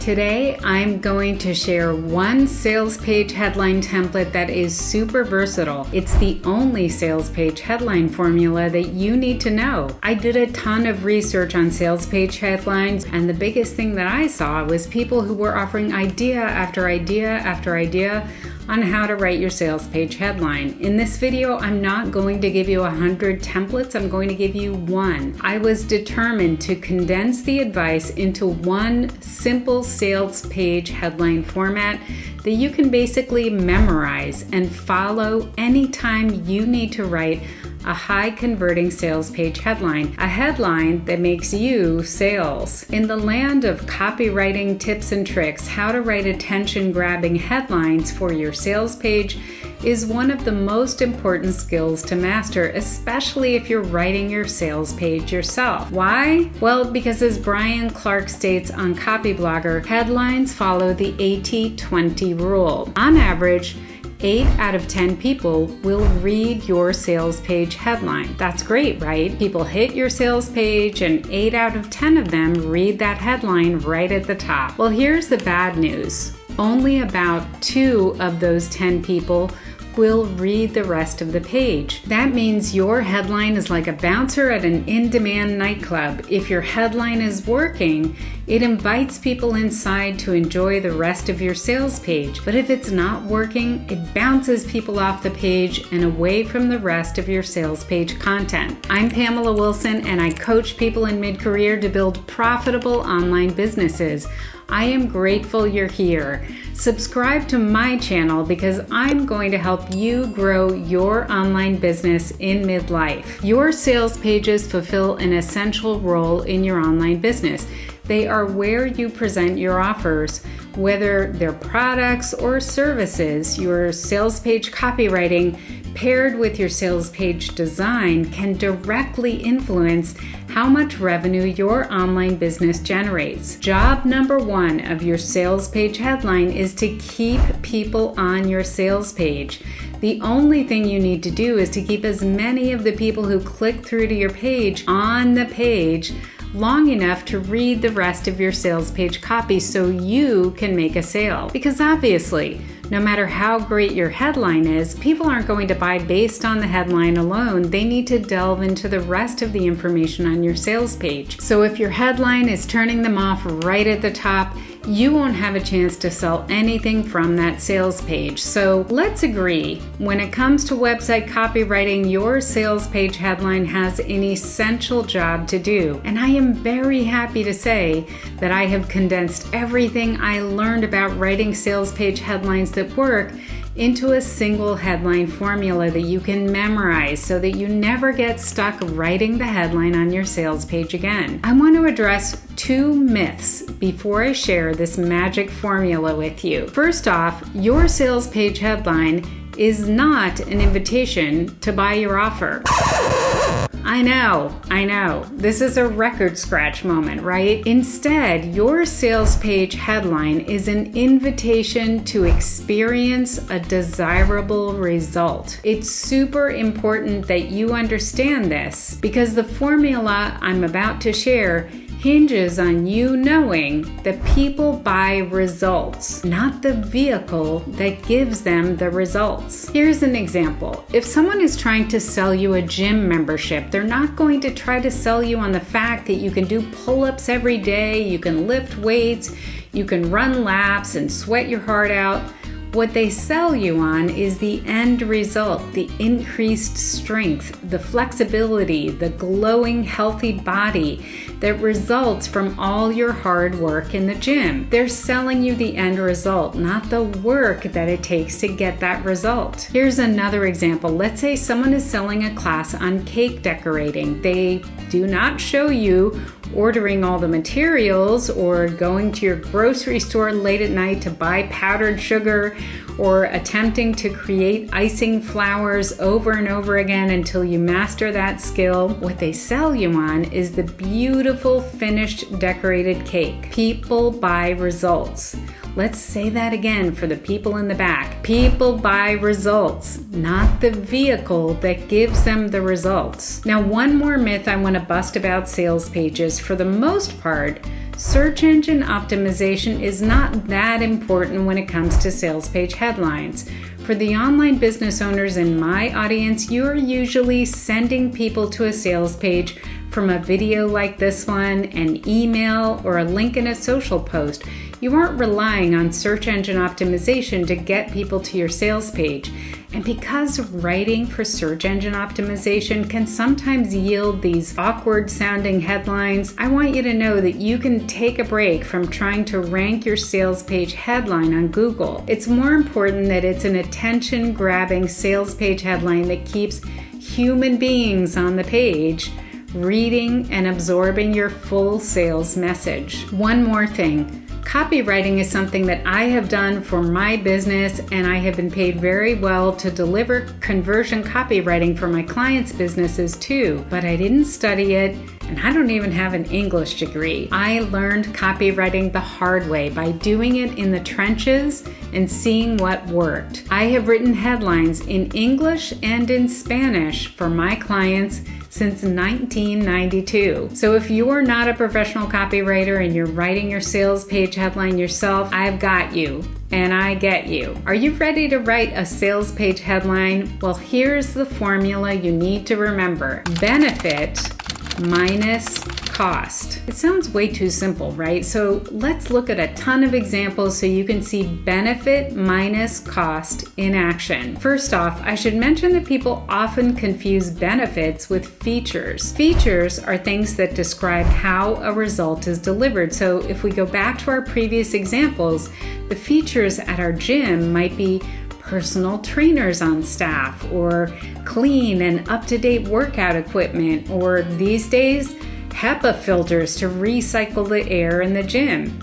Today, I'm going to share one sales page headline template that is super versatile. It's the only sales page headline formula that you need to know. I did a ton of research on sales page headlines, and the biggest thing that I saw was people who were offering idea after idea after idea on how to write your sales page headline. In this video, I'm not going to give you 100 templates, I'm going to give you one. I was determined to condense the advice into one simple sales page headline format that you can basically memorize and follow anytime you need to write a high converting sales page headline, a headline that makes you sales. In the land of copywriting tips and tricks, how to write attention grabbing headlines for your sales page is one of the most important skills to master, especially if you're writing your sales page yourself. Why? Well, because as Brian Clark states on Copyblogger, headlines follow the 80-20 rule. On average, 8 out of 10 people will read your sales page headline. That's great, right? People hit your sales page and 8 out of 10 of them read that headline right at the top. Well, here's the bad news. Only about 2 of those 10 people will read the rest of the page. That means your headline is like a bouncer at an in-demand nightclub. If your headline is working, it invites people inside to enjoy the rest of your sales page. But if it's not working, it bounces people off the page and away from the rest of your sales page content. I'm Pamela Wilson, and I coach people in mid-career to build profitable online businesses. I am grateful you're here. Subscribe to my channel because I'm going to help you grow your online business in midlife. Your sales pages fulfill an essential role in your online business. They are where you present your offers, whether they're products or services. Your sales page copywriting paired with your sales page design can directly influence how much revenue your online business generates. Job number 1 of your sales page headline is to keep people on your sales page. The only thing you need to do is to keep as many of the people who click through to your page on the page long enough to read the rest of your sales page copy so you can make a sale. Because obviously, no matter how great your headline is, people aren't going to buy based on the headline alone. They need to delve into the rest of the information on your sales page. So if your headline is turning them off right at the top, you won't have a chance to sell anything from that sales page. So let's agree, when it comes to website copywriting, your sales page headline has an essential job to do. And I am very happy to say that I have condensed everything I learned about writing sales page headlines that work into a single headline formula that you can memorize so that you never get stuck writing the headline on your sales page again. I want to address 2 myths before I share this magic formula with you. First off, your sales page headline is not an invitation to buy your offer. I know. This is a record scratch moment, right? Instead, your sales page headline is an invitation to experience a desirable result. It's super important that you understand this because the formula I'm about to share hinges on you knowing that people buy results, not the vehicle that gives them the results. Here's an example. If someone is trying to sell you a gym membership, they're not going to try to sell you on the fact that you can do pull-ups every day, you can lift weights, you can run laps and sweat your heart out. What they sell you on is the end result, the increased strength, the flexibility, the glowing, healthy body that results from all your hard work in the gym. They're selling you the end result, not the work that it takes to get that result. Here's another example. Let's say someone is selling a class on cake decorating. They do not show you ordering all the materials or going to your grocery store late at night to buy powdered sugar or attempting to create icing flowers over and over again until you master that skill. What they sell you on is the beautiful finished decorated cake. People buy results. Let's say that again for the people in the back. People buy results, not the vehicle that gives them the results. Now, one more myth I want to bust about sales pages. For the most part, Search engine optimization is not that important when it comes to sales page headlines. For the online business owners in my audience, you're usually sending people to a sales page from a video like this one, an email, or a link in a social post. You aren't relying on search engine optimization to get people to your sales page. And because writing for search engine optimization can sometimes yield these awkward sounding headlines, I want you to know that you can take a break from trying to rank your sales page headline on Google. It's more important that it's an attention-grabbing sales page headline that keeps human beings on the page reading and absorbing your full sales message. One more thing. Copywriting is something that I have done for my business, and I have been paid very well to deliver conversion copywriting for my clients' businesses too. But I didn't study it, and I don't even have an English degree. I learned copywriting the hard way by doing it in the trenches and seeing what worked. I have written headlines in English and in Spanish for my clients since 1992. So if you are not a professional copywriter and you're writing your sales page headline yourself, I've got you. And I get you. Are you ready to write a sales page headline? Well, here's the formula you need to remember. Benefit minus cost. It sounds way too simple, right? So let's look at a ton of examples so you can see benefit minus cost in action. First off, I should mention that people often confuse benefits with features. Features are things that describe how a result is delivered. So if we go back to our previous examples, the features at our gym might be personal trainers on staff, or clean and up-to-date workout equipment, or these days, HEPA filters to recycle the air in the gym.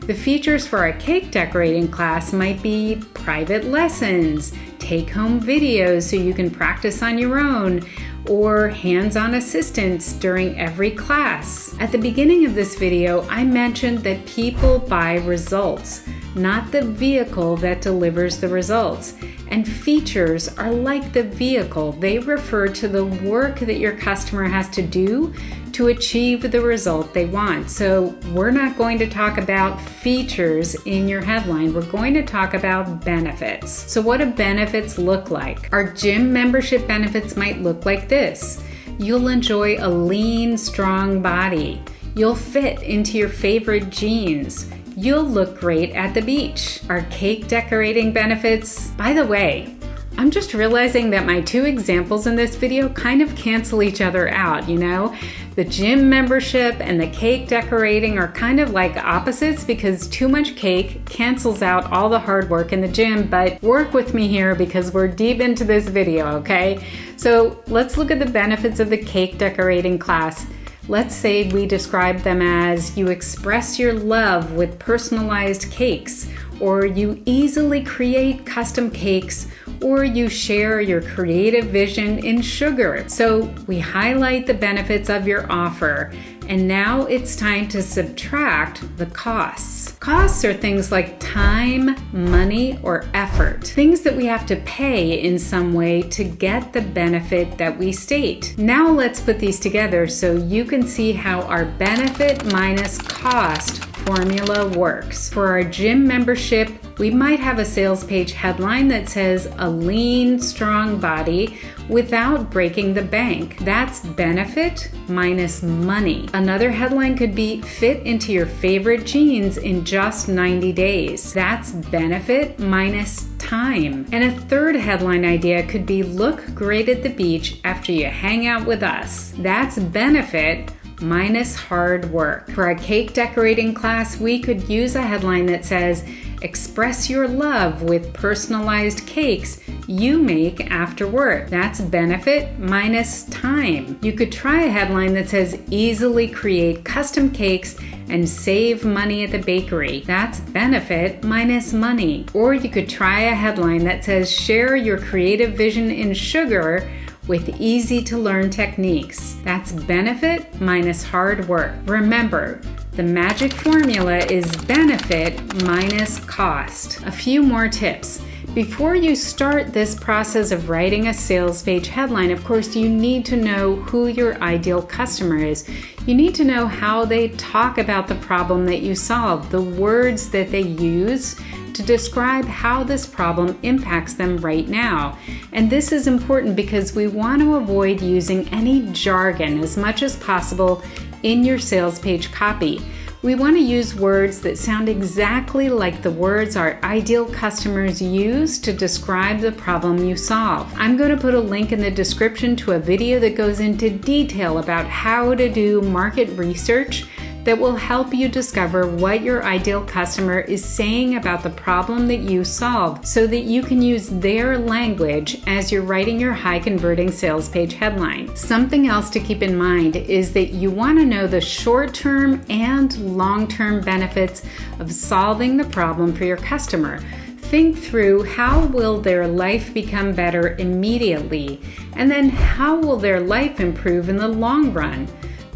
The features for a cake decorating class might be private lessons, take-home videos so you can practice on your own, or hands-on assistance during every class. At the beginning of this video, I mentioned that people buy results, not the vehicle that delivers the results. And features are like the vehicle. They refer to the work that your customer has to do to achieve the result they want. So we're not going to talk about features in your headline. We're going to talk about benefits. So what do benefits look like? Our gym membership benefits might look like this. You'll enjoy a lean, strong body. You'll fit into your favorite jeans. You'll look great at the beach. Our cake decorating benefits, by the way, I'm just realizing that my two examples in this video kind of cancel each other out, you know? The gym membership and the cake decorating are kind of like opposites because too much cake cancels out all the hard work in the gym, but work with me here because we're deep into this video, okay? So let's look at the benefits of the cake decorating class. Let's say we describe them as you express your love with personalized cakes, or you easily create custom cakes, or you share your creative vision in sugar. So we highlight the benefits of your offer, and now it's time to subtract the costs. Costs are things like time, money, or effort, things that we have to pay in some way to get the benefit that we state. Now let's put these together so you can see how our benefit minus cost formula works. For our gym membership, we might have a sales page headline that says a lean, strong body without breaking the bank. That's benefit minus money. Another headline could be fit into your favorite jeans in just 90 days. That's benefit minus time. And a third headline idea could be look great at the beach after you hang out with us. That's benefit minus hard work. For a cake decorating class, we could use a headline that says, express your love with personalized cakes you make after work. That's benefit minus time. You could try a headline that says, easily create custom cakes and save money at the bakery. That's benefit minus money. Or you could try a headline that says, share your creative vision in sugar with easy-to-learn techniques. That's benefit minus hard work. Remember, the magic formula is benefit minus cost. A few more tips. Before you start this process of writing a sales page headline, of course, you need to know who your ideal customer is. You need to know how they talk about the problem that you solve, the words that they use to describe how this problem impacts them right now. And this is important because we want to avoid using any jargon as much as possible in your sales page copy. We want to use words that sound exactly like the words our ideal customers use to describe the problem you solve. I'm going to put a link in the description to a video that goes into detail about how to do market research that will help you discover what your ideal customer is saying about the problem that you solve so that you can use their language as you're writing your high-converting sales page headline. Something else to keep in mind is that you want to know the short-term and long-term benefits of solving the problem for your customer. Think through how will their life become better immediately, and then how will their life improve in the long run.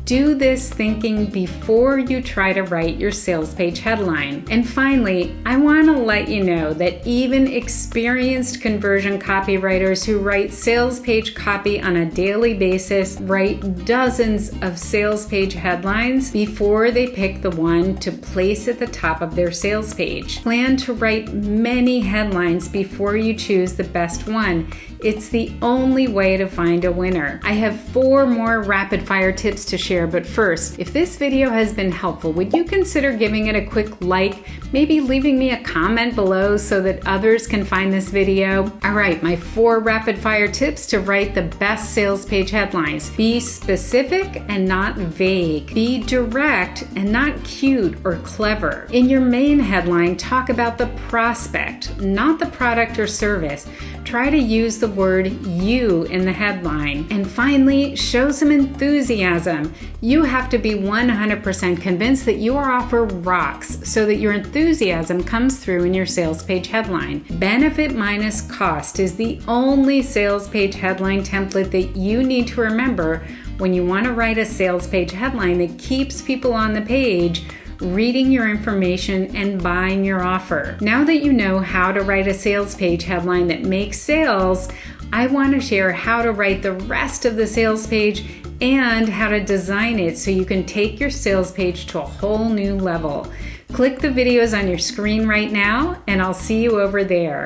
Do this thinking before you try to write your sales page headline. And finally, I want to let you know that even experienced conversion copywriters who write sales page copy on a daily basis write dozens of sales page headlines before they pick the one to place at the top of their sales page. Plan to write many headlines before you choose the best one. It's the only way to find a winner. I have 4 more rapid fire tips to share, but first, if this video has been helpful, would you consider giving it a quick like, maybe leaving me a comment below so that others can find this video? All right, my 4 rapid fire tips to write the best sales page headlines. Be specific and not vague. Be direct and not cute or clever. In your main headline, talk about the prospect, not the product or service. Try to use the word you in the headline. And finally, show some enthusiasm. You have to be 100% convinced that your offer rocks so that your enthusiasm comes through in your sales page headline. Benefit minus cost is the only sales page headline template that you need to remember when you want to write a sales page headline that keeps people on the page reading your information and buying your offer. Now that you know how to write a sales page headline that makes sales, I want to share how to write the rest of the sales page and how to design it so you can take your sales page to a whole new level. Click the videos on your screen right now, and I'll see you over there.